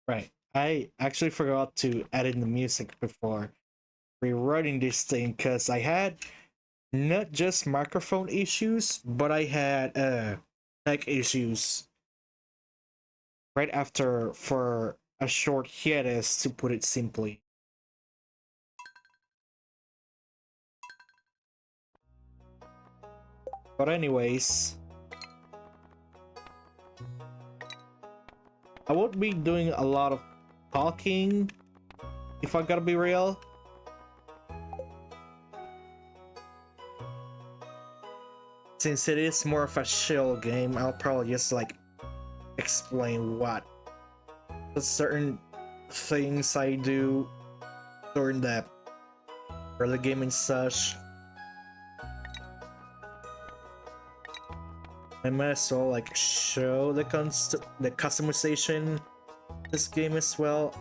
Right. I actually forgot to add in the music before rewriting this thing because I had not just microphone issues, but I had tech issues right after for a short hiatus, to put it simply. But anyways, I won't be doing a lot of talking if I gotta be real. Since it is more of a chill game, I'll probably just like explain what the certain things I do during the early game and such. I might as well like show the customization this game as well.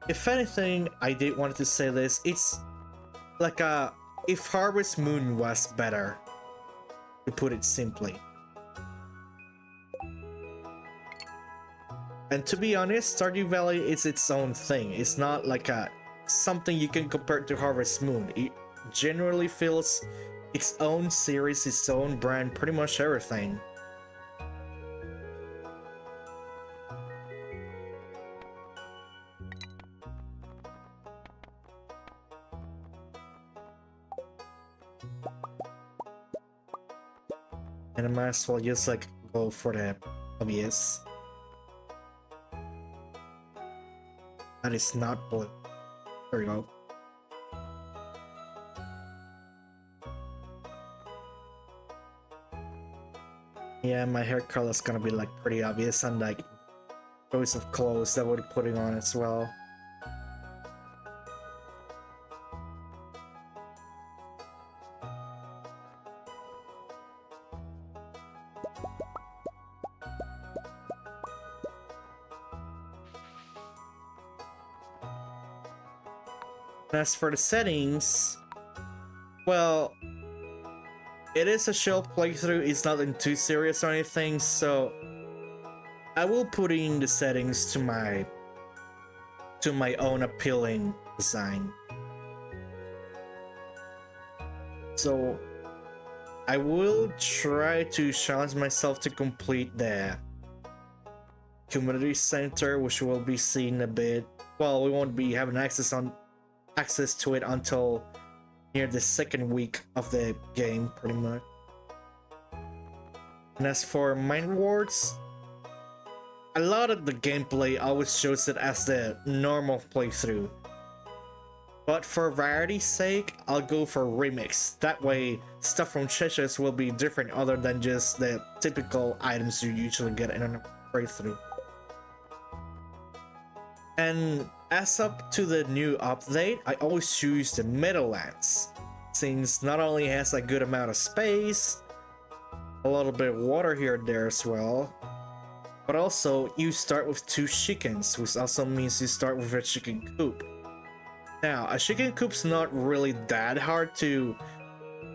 If anything, I did want to say this. It's like a if Harvest Moon was better, to put it simply. And to be honest, Stardew Valley is its own thing. It's not like a something you can compare to Harvest Moon. It generally feels its own series, its own brand, pretty much everything. And I might as well just like go for the obvious. That is not blue. There we go. Yeah, my hair color is gonna be like pretty obvious, and like choice of clothes that we're putting on as well. As for the settings, well, it is a chill playthrough. It's nothing too serious or anything, so I will put in the settings to my own appealing design. So I will try to challenge myself to complete the community center, which will be seen a bit. Well, we won't be having access to it until near the second week of the game, pretty much. And as for mine rewards, a lot of the gameplay always shows it as the normal playthrough. But for variety's sake, I'll go for remix. That way, stuff from Cheshires will be different other than just the typical items you usually get in a playthrough. And as up to the new update, I always choose the Meadowlands, since not only has a good amount of space, a little bit of water here and there as well, but also you start with 2 chickens, which also means you start with a chicken coop. Now, a chicken coop's not really that hard to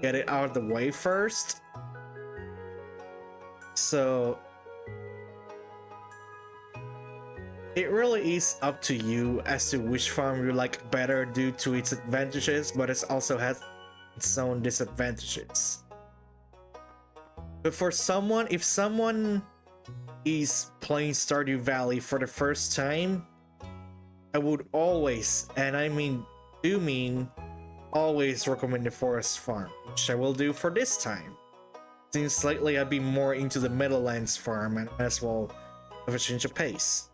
get it out of the way first, so it really is up to you as to which farm you like better due to its advantages, but it also has its own disadvantages. But for someone, if someone is playing Stardew Valley for the first time, I would always, and I mean always recommend the Forest Farm, which I will do for this time. Since lately I've been more into the Meadowlands farm and as well have a change of pace.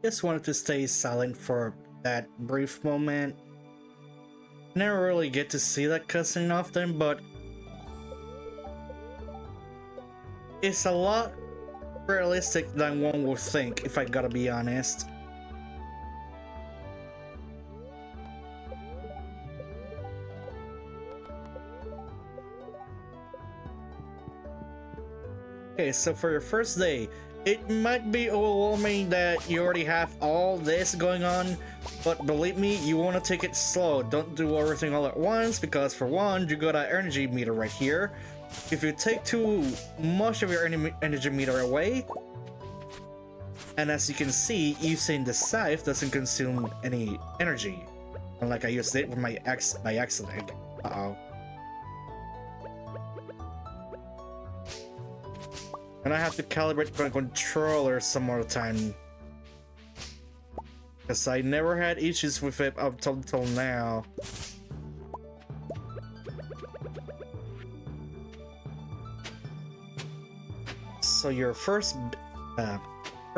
Just wanted to stay silent for that brief moment. Never really get to see that cutscene often, but it's a lot realistic than one would think, if I gotta be honest. Okay, so for your first day, it might be overwhelming that you already have all this going on, but believe me, you want to take it slow. Don't do everything all at once, because for one, you got an energy meter right here. If you take too much of your energy meter away, and as you can see, using the scythe doesn't consume any energy. Unlike I used it with my by accident. Uh-oh. And I have to calibrate my controller some more time. Because I never had issues with it up till now. So your first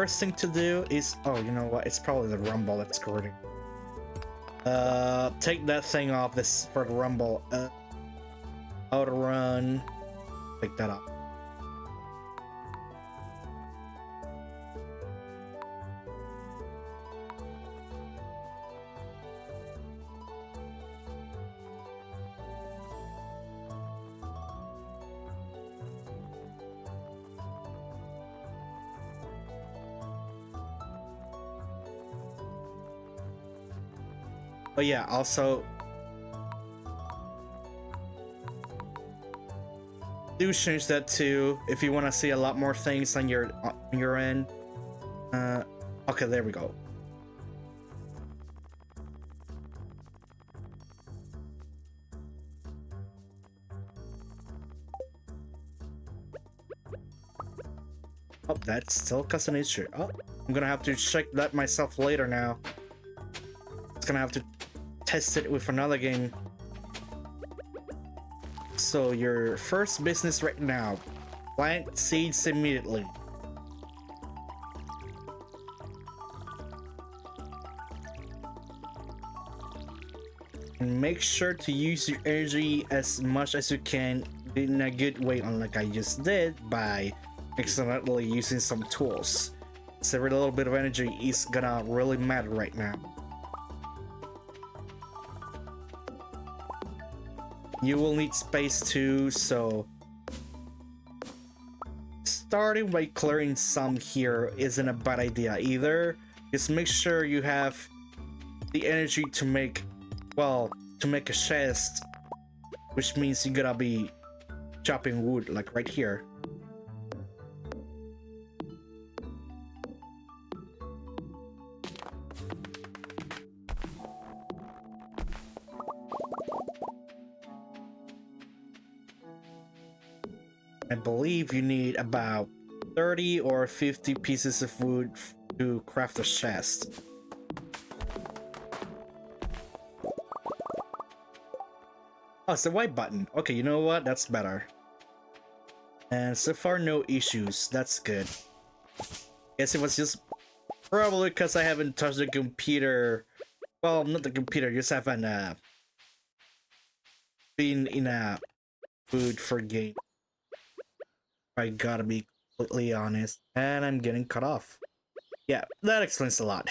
thing to do is, oh, you know what? It's probably the rumble that's recording. Take that thing off this for the rumble. Auto run. Pick that up. But yeah, also do change that too if you want to see a lot more things on your end. Okay, there we go. Oh, that's still custom issue. Oh, I'm gonna have to check that myself later now. It's gonna have to test it with another game. So your first business right now, plant seeds immediately. And make sure to use your energy as much as you can in a good way, unlike I just did by accidentally using some tools. So every little bit of energy is gonna really matter right now. You will need space too, so starting by clearing some here isn't a bad idea either. Just make sure you have the energy to make, well, to make a chest, which means you gotta be chopping wood, like right here. I believe you need about 30 or 50 pieces of wood to craft a chest. Oh, it's the white button. Okay, you know what? That's better. And so far, no issues. That's good. Guess it was just probably because I haven't touched the computer. Well, not the computer, just haven't been in a mood for game. I gotta be completely honest. And I'm getting cut off. Yeah, that explains a lot.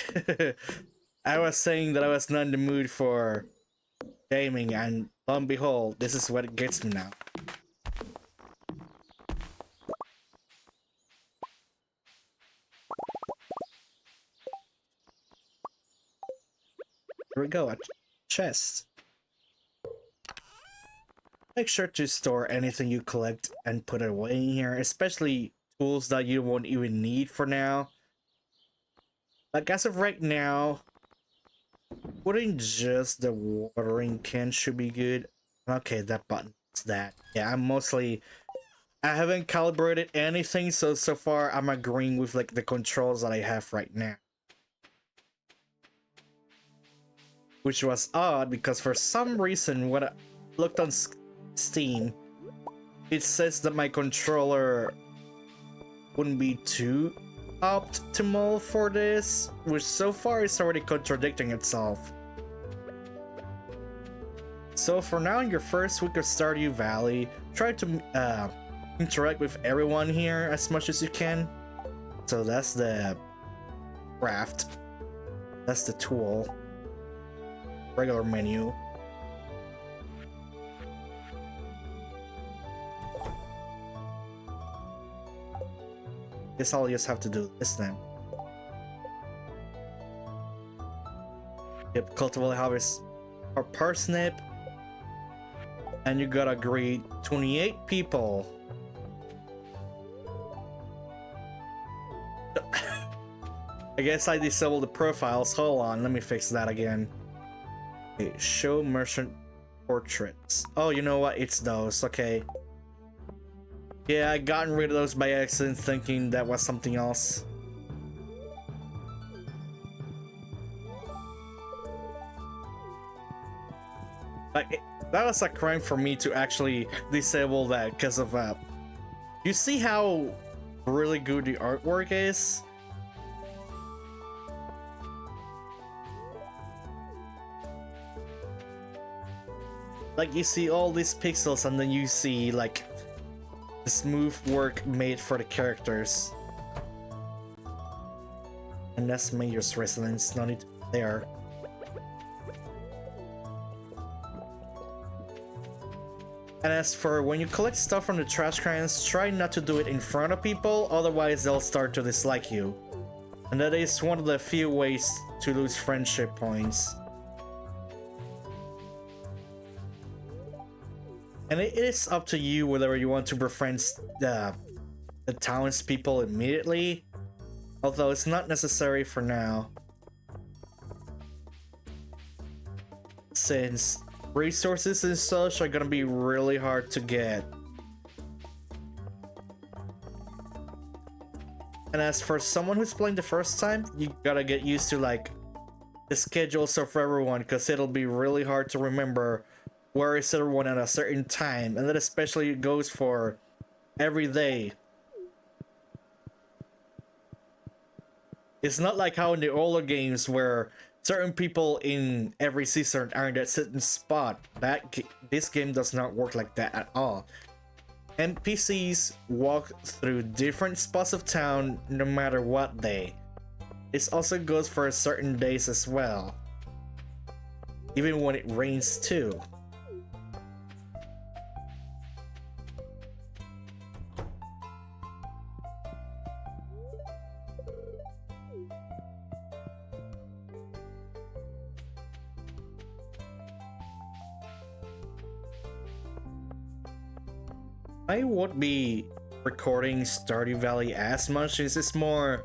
I was saying that I was not in the mood for gaming, and lo and behold, this is what it gets me now. we go, a chest. Make sure to store anything you collect and put it away in here, especially tools that you won't even need for now. Like as of right now, putting just the watering can should be good. Okay, that button is that. Yeah, I haven't calibrated anything, so far I'm agreeing with like the controls that I have right now. Which was odd because for some reason when I looked on Steam, it says that my controller wouldn't be too optimal for this, which so far is already contradicting itself. So for now, in your first week of Stardew Valley, try to interact with everyone here as much as you can. So that's the craft. That's the tool. Regular menu. Guess I'll just have to do this then. Yep, cultivate harvest or parsnip. And you gotta greet 28 people. I guess I disabled the profiles. Hold on, let me fix that again. Okay, show merchant portraits. Oh, you know what? It's those. Okay. Yeah, I gotten rid of those by accident, thinking that was something else. Like, that was a crime for me to actually disable that because of you see how really good the artwork is? Like, you see all these pixels and then you see like the smooth work made for the characters. And that's Mayor's residence, not it there. And as for when you collect stuff from the trash cans, try not to do it in front of people, otherwise they'll start to dislike you. And that is one of the few ways to lose friendship points. And it is up to you whether you want to befriend the townspeople immediately, although it's not necessary for now, since resources and such are gonna be really hard to get. And as for someone who's playing the first time, you gotta get used to like the schedules of everyone, because it'll be really hard to remember where is everyone at a certain time, and that especially goes for every day. It's not like how in the older games where certain people in every season are in that certain spot. This game does not work like that at all. NPCs walk through different spots of town no matter what day. This also goes for certain days as well, even when it rains too. I won't be recording Stardew Valley as much, since it's more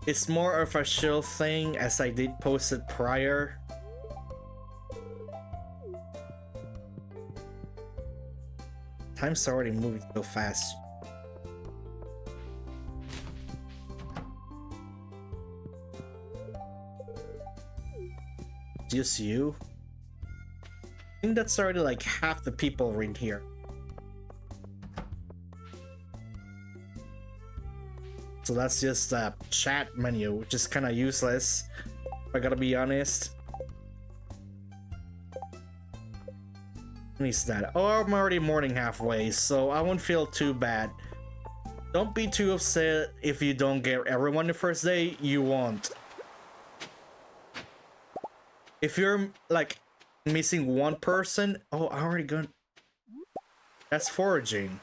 of a chill thing, as I did post it prior. Time's already moving so fast. Just you? I think that's already like half the people in here. So that's just a chat menu, which is kind of useless, if I gotta be honest. Needs that. Oh, I'm already morning halfway, so I won't feel too bad. Don't be too upset if you don't get everyone the first day. You won't. If you're like missing one person, oh, I already got. That's foraging.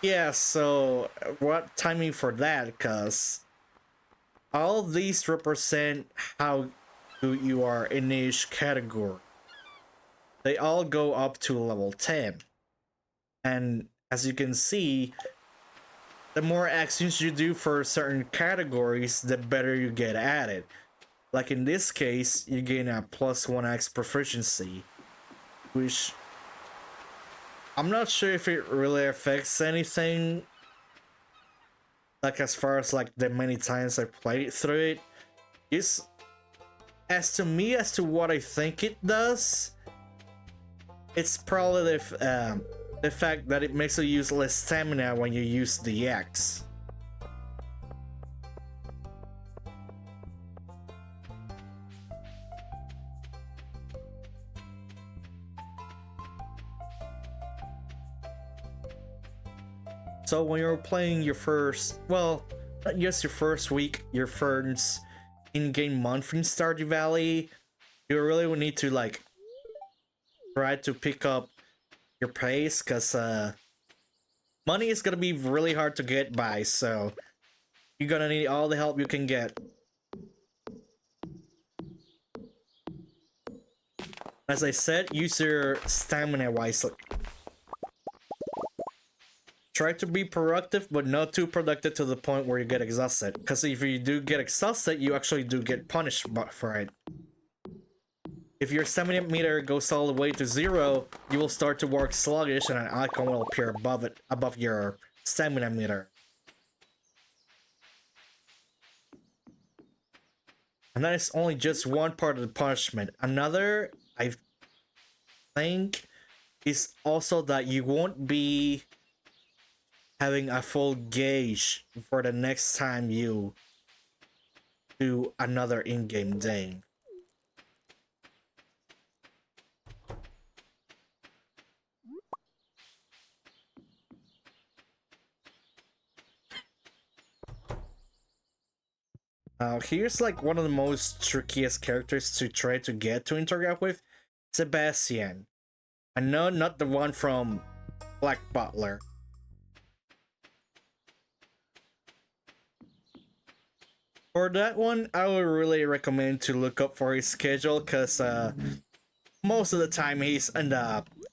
Yeah, so what timing for that? Because all these represent how to your in each category. They all go up to level 10. And as you can see, the more actions you do for certain categories, the better you get at it. Like in this case, you gain a +1x proficiency, which I'm not sure if it really affects anything, like as far as like the many times I played through it. It's, as to me, as to what I think it does, it's probably the fact that it makes you use less stamina when you use the X. So when you're playing your first, well, not just your first week, your first in-game month in Stardew Valley, you really would need to like try to pick up your pace, because money is gonna be really hard to get by, so you're gonna need all the help you can get. As I said, use your stamina wisely. Try to be productive, but not too productive to the point where you get exhausted. Because if you do get exhausted, you actually do get punished for it. If your stamina meter goes all the way to 0, you will start to work sluggish and an icon will appear above your stamina meter. And that is only just one part of the punishment. Another, I think, is also that you won't be having a full gauge for the next time you do another in-game day. Here's like one of the most trickiest characters to try to get to interact with, Sebastian. I know, not the one from Black Butler. For that one, I would really recommend to look up for his schedule, because most of the time he's in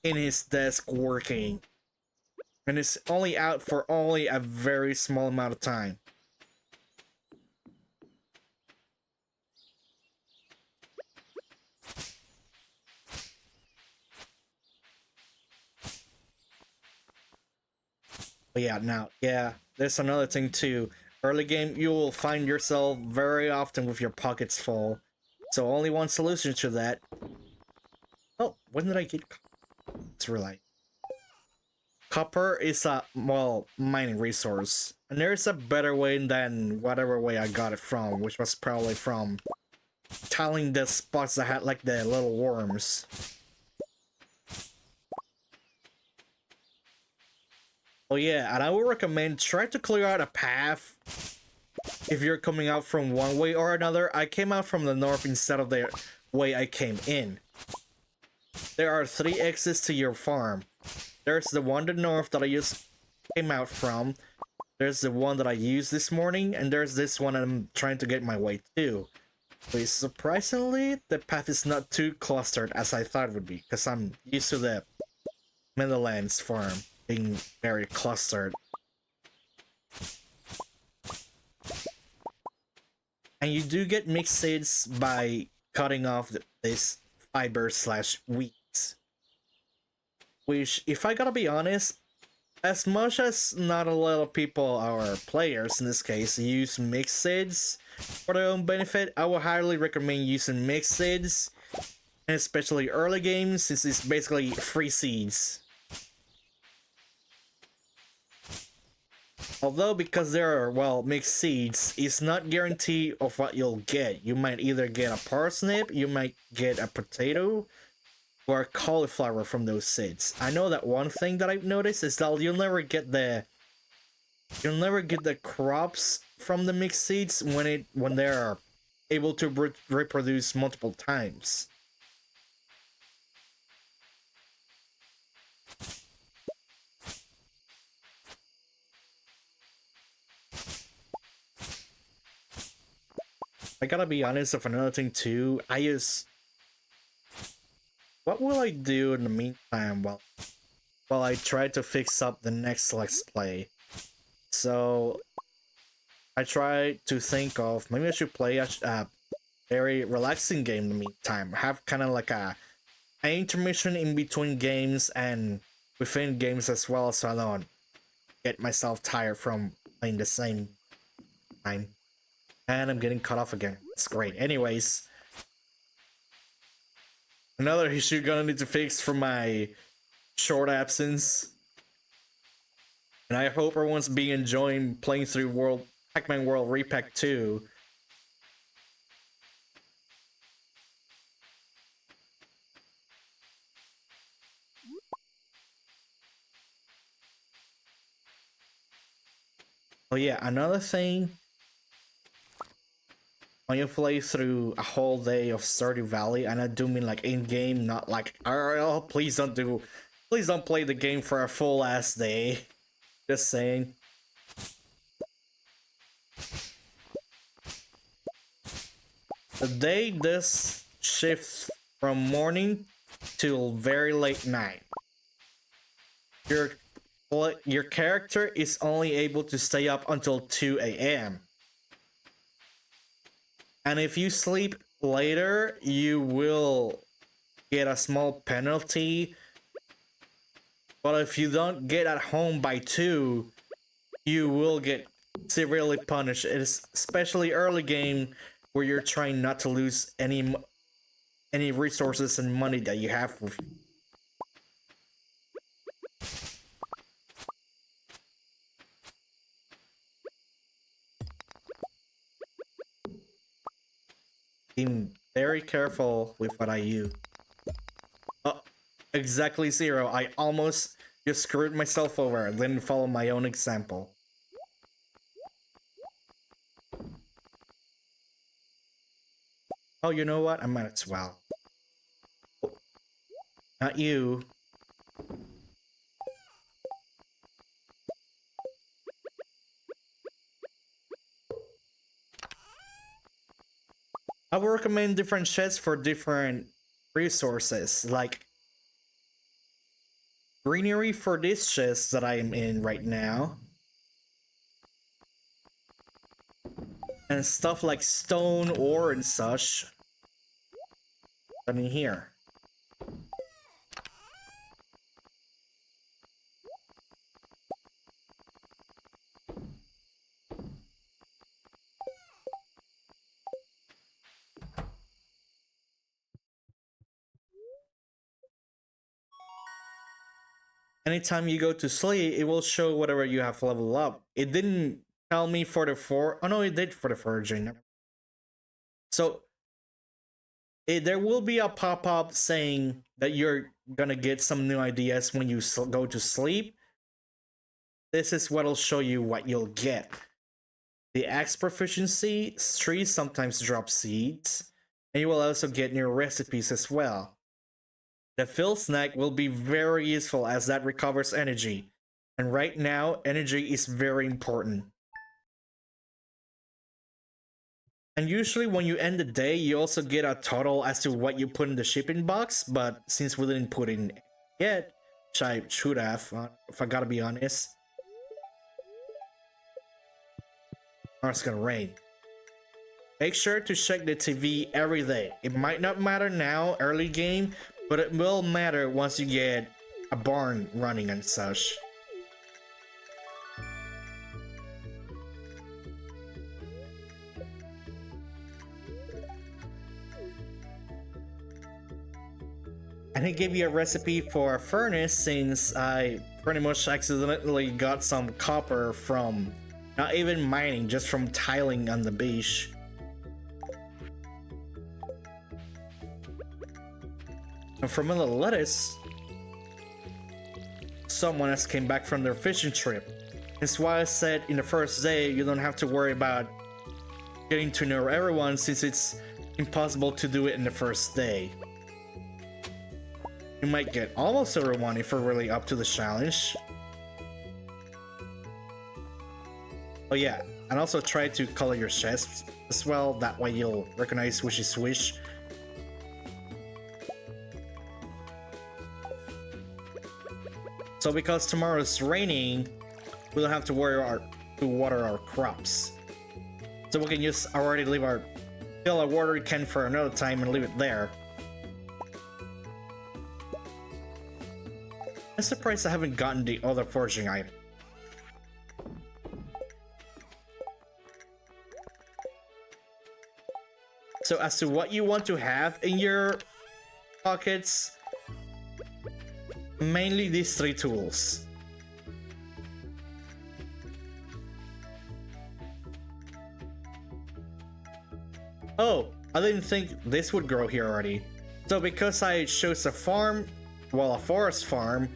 his desk working. And it's only out for only a very small amount of time. But yeah, there's another thing too. Early game, you will find yourself very often with your pockets full. So only one solution to that. Oh, when did I get copper? It's really. Copper is a, well, mining resource. And there's a better way than whatever way I got it from, which was probably from tiling the spots that had like the little worms. Oh yeah, and I would recommend try to clear out a path if you're coming out from one way or another. I came out from the north instead of the way I came in. There are 3 exits to your farm. There's the one to the north that I just came out from. There's the one that I used this morning, and there's this one I'm trying to get my way to. But surprisingly, the path is not too clustered as I thought it would be, because I'm used to the Meadowlands farm being very clustered. And you do get mixed seeds by cutting off this fiber/wheat. Which, if I gotta be honest, as much as not a lot of people, or players in this case, use mixed seeds for their own benefit, I would highly recommend using mixed seeds, and especially early games, since it's basically free seeds. Although, because there are, well, mixed seeds, it's not guaranteed of what you'll get. You might either get a parsnip, you might get a potato, or a cauliflower from those seeds. I know that one thing that I've noticed is that you'll never get the crops from the mixed seeds when they're able to reproduce multiple times. I gotta be honest with another thing too. What will I do in the meantime while I try to fix up the next Let's Play? So I try to think of maybe I should play a very relaxing game in the meantime. Have kind of like an intermission in between games and within games as well, so I don't get myself tired from playing the same time. And I'm getting cut off again. It's great. Anyways, another issue gonna need to fix for my short absence. And I hope everyone's been enjoying playing through Pac-Man World Repack 2. Oh yeah, another thing, when you play through a whole day of Stardew Valley, and I do mean like in-game, not like, oh, please don't play the game for a full ass day. Just saying. The day this shifts from morning till very late night. Your character is only able to stay up until 2 a.m. And if you sleep later, you will get a small penalty. But if you don't get at home by 2, you will get severely punished. It is especially early game where you're trying not to lose any resources and money that you have with you. Being very careful with what I use. Oh, exactly 0. I almost just screwed myself over and didn't follow my own example. Oh, you know what? I might as well. Oh, not you. I would recommend different chests for different resources, like greenery for this chest that I am in right now, and stuff like stone ore and such. I mean here. Anytime you go to sleep, it will show whatever you have leveled up. It didn't tell me for the 4. Oh no, it did for the foraging. So there will be a pop-up saying that you're gonna get some new ideas when you go to sleep. This is what'll show you what you'll get. The axe proficiency trees sometimes drop seeds, and you will also get new recipes as well. The fill snack will be very useful as that recovers energy, and right now energy is very important. And usually when you end the day, you also get a total as to what you put in the shipping box, but since we didn't put in yet, which I should have, if I gotta be honest. Oh, it's gonna rain. Make sure to check the TV every day. It might not matter now, early game, but it will matter once you get a barn running and such. And he gave you a recipe for a furnace since I pretty much accidentally got some copper from not even mining, just from tiling on the beach. And from a little lettuce, someone else came back from their fishing trip. That's why I said in the first day you don't have to worry about getting to know everyone, since it's impossible to do it in the first day. You might get almost everyone if we're really up to the challenge. Oh yeah, and also try to color your chests as well. That way you'll recognize which is which. So because tomorrow's raining, we don't have to worry to water our crops. So we can just already fill our water can for another time and leave it there. I'm surprised I haven't gotten the other foraging item. So as to what you want to have in your pockets, mainly these 3 tools. Oh, I didn't think this would grow here already. So because I chose a farm, well, a forest farm,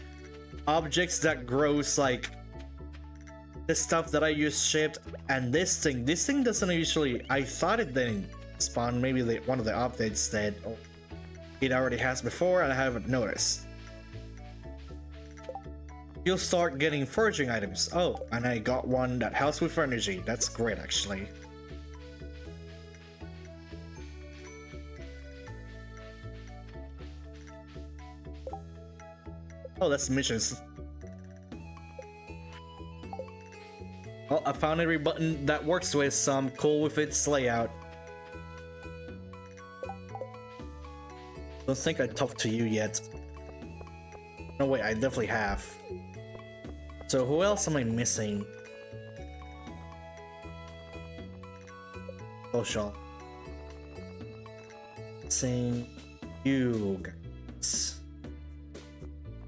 objects that grows like the stuff that I just shipped, and this thing doesn't usually, I thought it didn't spawn, maybe one of the updates that it already has before and I haven't noticed. You'll start getting foraging items. Oh, and I got one that helps with energy. That's great, actually. Oh, that's missions. Well, I found every button that works with, so I'm cool with its layout. Don't think I talked to you yet. No, wait, I definitely have. So who else am I missing? Social. Missing you guys.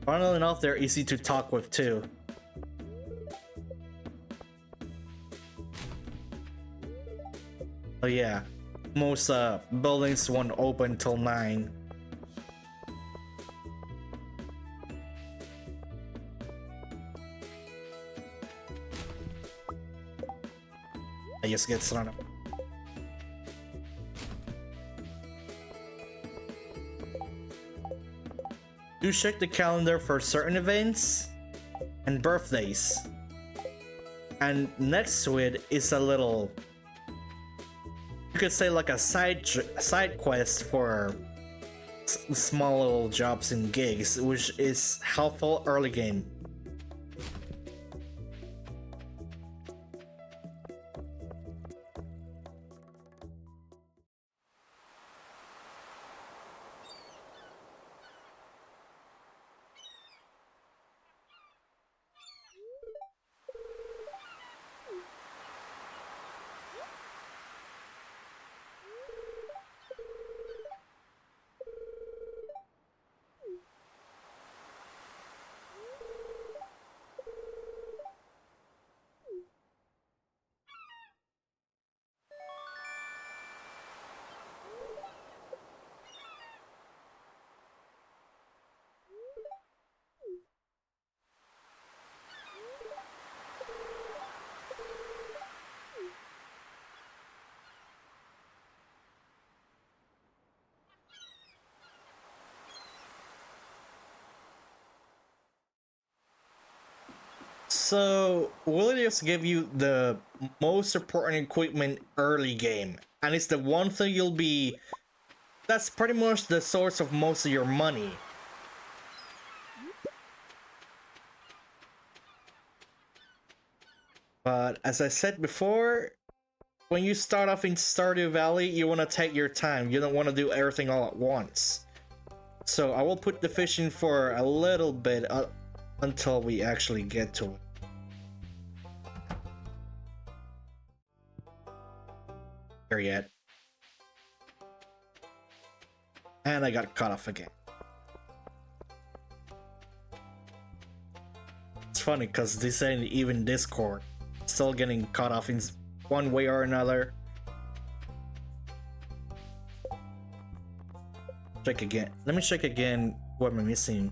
Funnily enough, they're easy to talk with too. Oh yeah, most buildings won't open till 9. I just get started. Do check the calendar for certain events and birthdays. And next to it is a little, you could say like a side quest for small little jobs and gigs, which is helpful early game. So, will it just give you the most important equipment early game? And it's the one thing that's pretty much the source of most of your money. But as I said before, when you start off in Stardew Valley, you want to take your time. You don't want to do everything all at once. So I will put the fishing for a little bit until we actually get to it. There yet. And I got cut off again. It's funny because this ain't even Discord. Still getting cut off in one way or another. Check again. Let me check again what am I missing.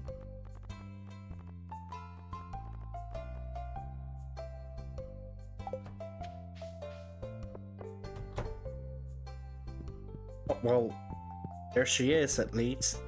Oh, well, there she is at least.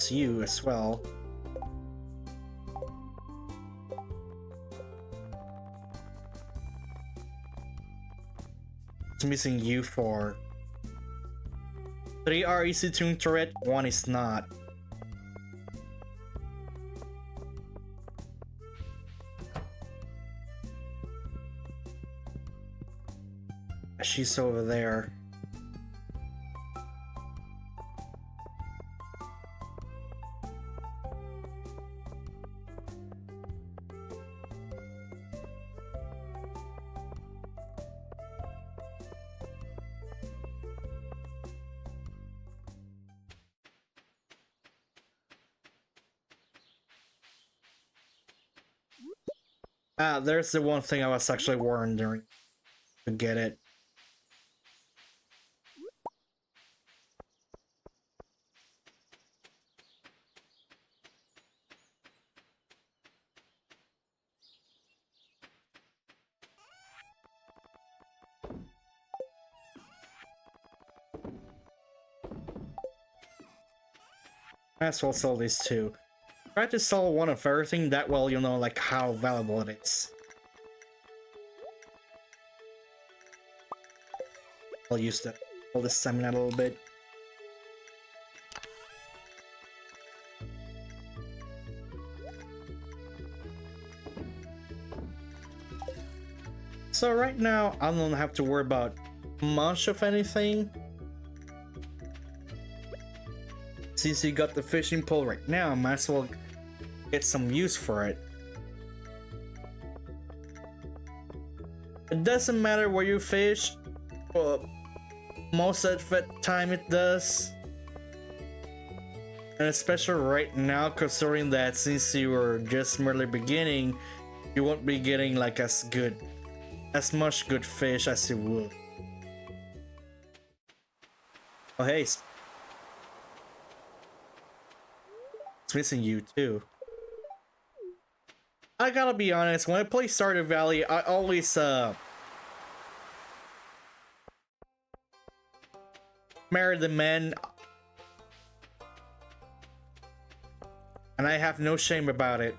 It's you as well. It's missing you for 3 are easy to turret, 1 is not. She's over there. There's the one thing I was actually wondering to get it. Might as well sell these two. Try to sell one of everything, that way you'll know like how valuable it is. I'll use that all this stamina a little bit. So right now I don't have to worry about much of anything. Since you got the fishing pole right now, I might as well get some use for it. It doesn't matter where you fish, most of the time it does. And especially right now, considering that since you were just merely beginning, you won't be getting like as much good fish as you would. Oh hey, it's missing you too. I gotta be honest, when I play Stardew Valley, I always marry the men, and I have no shame about it.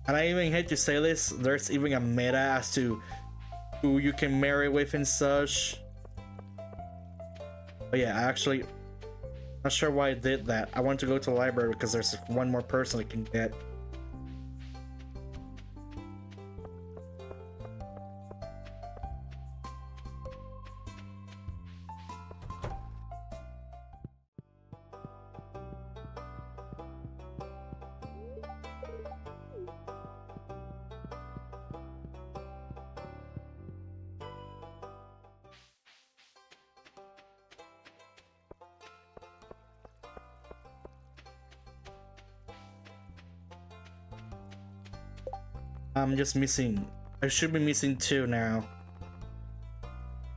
And I even hate to say this, there's even a meta as to who you can marry with and such. But yeah, actually, not sure why I did that. I want to go to the library because there's one more person I can get. I'm just missing. I should be missing 2 now.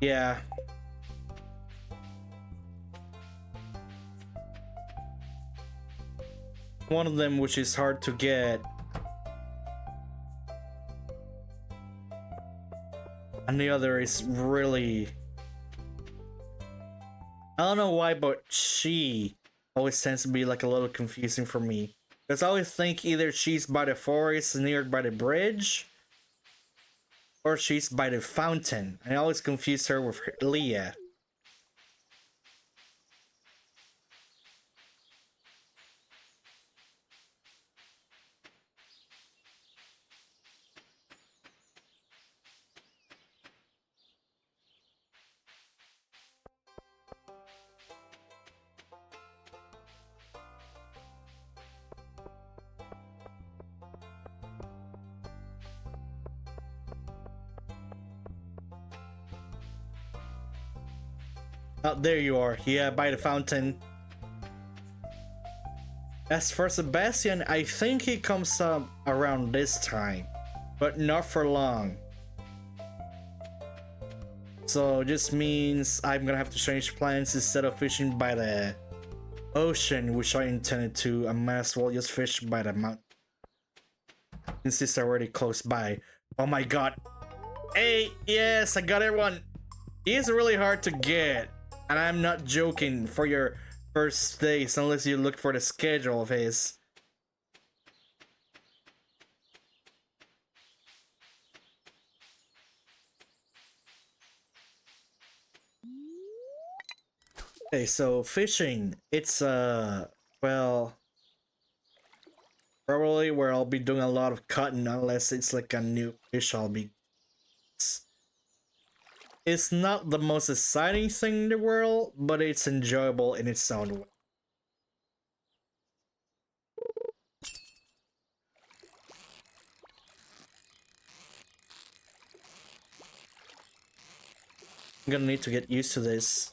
Yeah. One of them which is hard to get. And the other is really... I don't know why, but she always tends to be like a little confusing for me. Because I always think either she's by the forest near by the bridge, or she's by the fountain. I always confuse her with Leah. Oh, there you are. Yeah, by the fountain. As for Sebastian, I think he comes up around this time, but not for long. So just means I'm gonna have to change plans. Instead of fishing by the ocean, which I intended to, I might as well just fish by the mountain. since it's already close by. Oh my god. Hey, yes, I got everyone. He's really hard to get. And I'm not joking for your first days unless you look for the schedule of his. Okay, so fishing. It's well, probably where I'll be doing a lot of cutting unless it's like a new fish I'll be. It's not the most exciting thing in the world, but it's enjoyable in its own way. I'm gonna need to get used to this.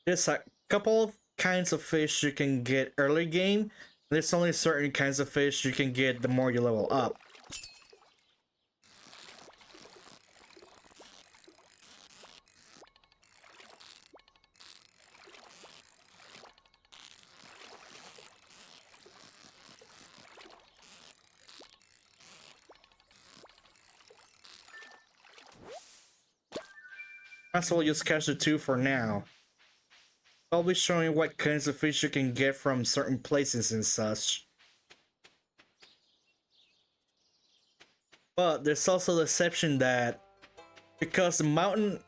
There's a couple of kinds of fish you can get early game. There's only certain kinds of fish you can get the more you level up. That's all just catch the two for now. I'll be showing what kinds of fish you can get from certain places and such. But there's also the exception that because the mountain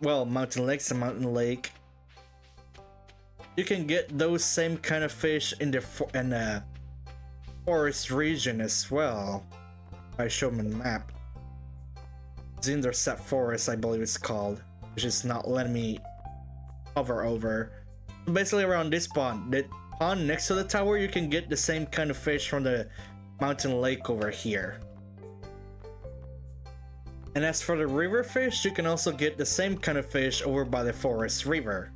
lake's a mountain lake, you can get those same kind of fish in the forest region as well. I show them the map. Zinderset Forest, I believe it's called, which is not letting me hover over. Basically around this pond, the pond next to the tower, you can get the same kind of fish from the mountain lake over here. And as for the river fish, you can also get the same kind of fish over by the forest river.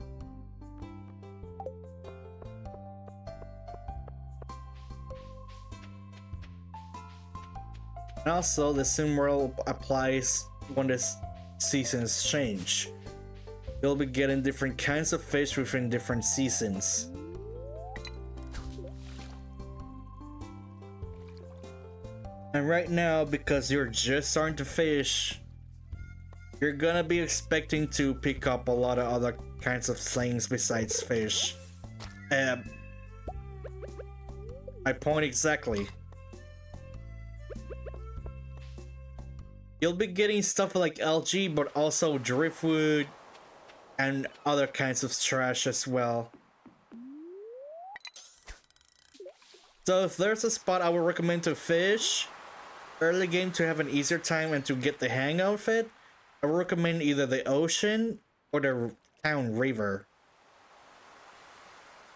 And also, the sim world applies when the seasons change. You'll be getting different kinds of fish within different seasons. And right now, because you're just starting to fish, you're gonna be expecting to pick up a lot of other kinds of things besides fish. My point exactly. You'll be getting stuff like algae, but also driftwood and other kinds of trash as well. So if there's a spot I would recommend to fish early game to have an easier time and to get the hang of it, I would recommend either the ocean or the town river.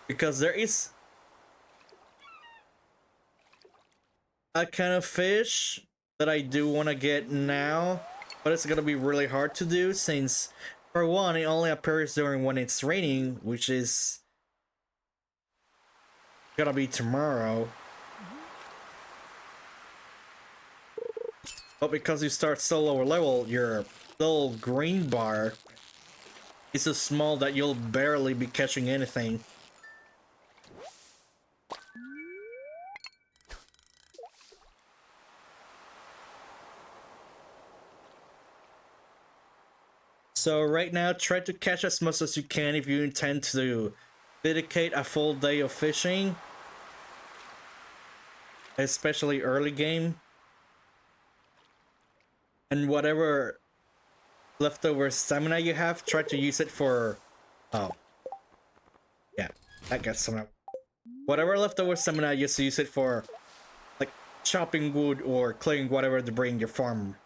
Because there is a kind of fish that I do want to get now, but it's gonna be really hard to do since, for one, it only appears during when it's raining, which is gonna be tomorrow. But because you start so lower level, your little green bar is so small that you'll barely be catching anything. So right now, try to catch as much as you can if you intend to dedicate a full day of fishing, especially early game. And whatever leftover stamina you have, try to use it for... Oh. Yeah, that gets some... Whatever leftover stamina, just use it for, like, chopping wood or clearing whatever debris in your farm.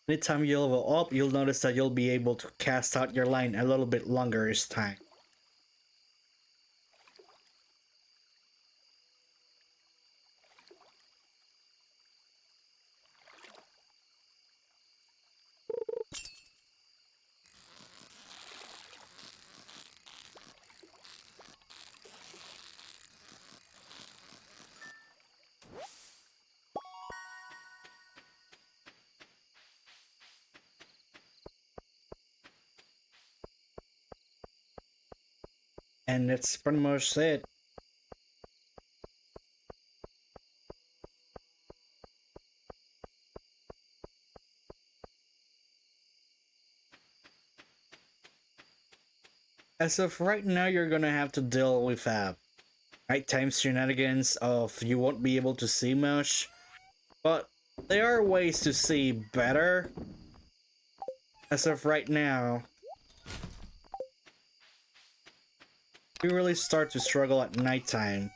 Anytime you level up, you'll notice that you'll be able to cast out your line a little bit longer each time. And that's pretty much it. As of right now, you're gonna have to deal with nighttime shenanigans of you won't be able to see much, but there are ways to see better. As of right now, you really start to struggle at nighttime.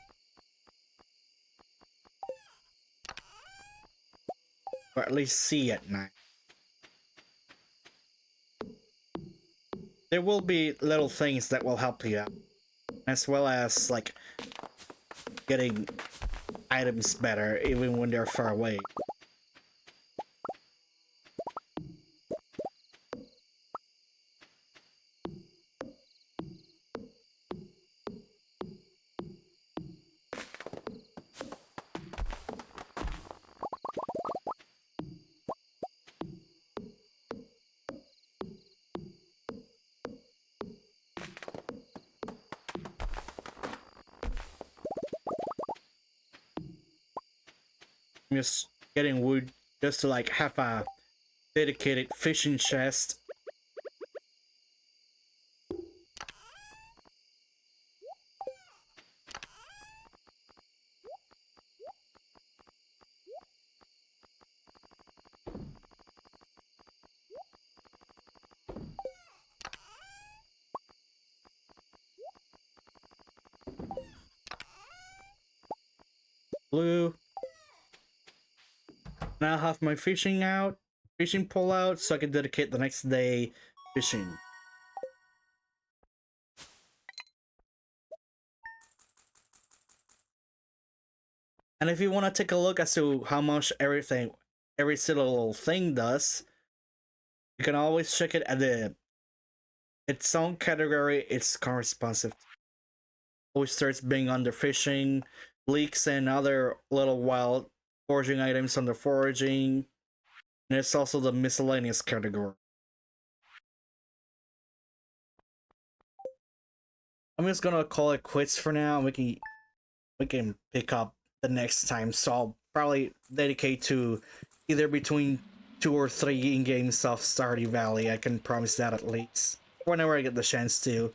Or at least see at night. There will be little things that will help you out, as well as like getting items better even when they're far away. I'm just getting wood just to like have a dedicated fishing chest. Blue. Now I have my fishing pole out, so I can dedicate the next day fishing. And if you want to take a look as to how much every single thing does, you can always check it at its own category. It's corresponsive to oysters being under fishing, leeks and other little wild foraging items under foraging, and it's also the miscellaneous category. I'm just gonna call it quits for now. We can pick up the next time, so I'll probably dedicate to either between 2 or 3 in-game stuff Stardew Valley. I can promise that at least, whenever I get the chance to.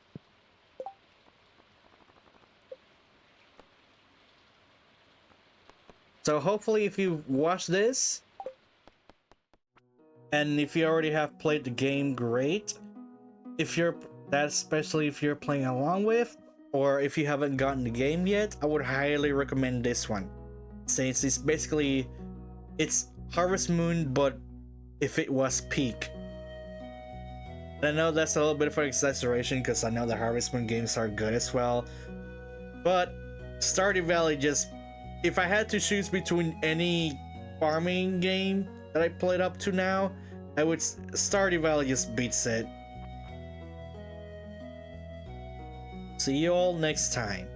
So hopefully if you watch this, and if you already have played the game, great. If you're especially if you're playing along with, or if you haven't gotten the game yet, I would highly recommend this one. Since it's Harvest Moon, but if it was peak. And I know that's a little bit of an exaggeration because I know the Harvest Moon games are good as well. But Stardew Valley if I had to choose between any farming game that I played up to now, Stardew Valley just beats it. See you all next time.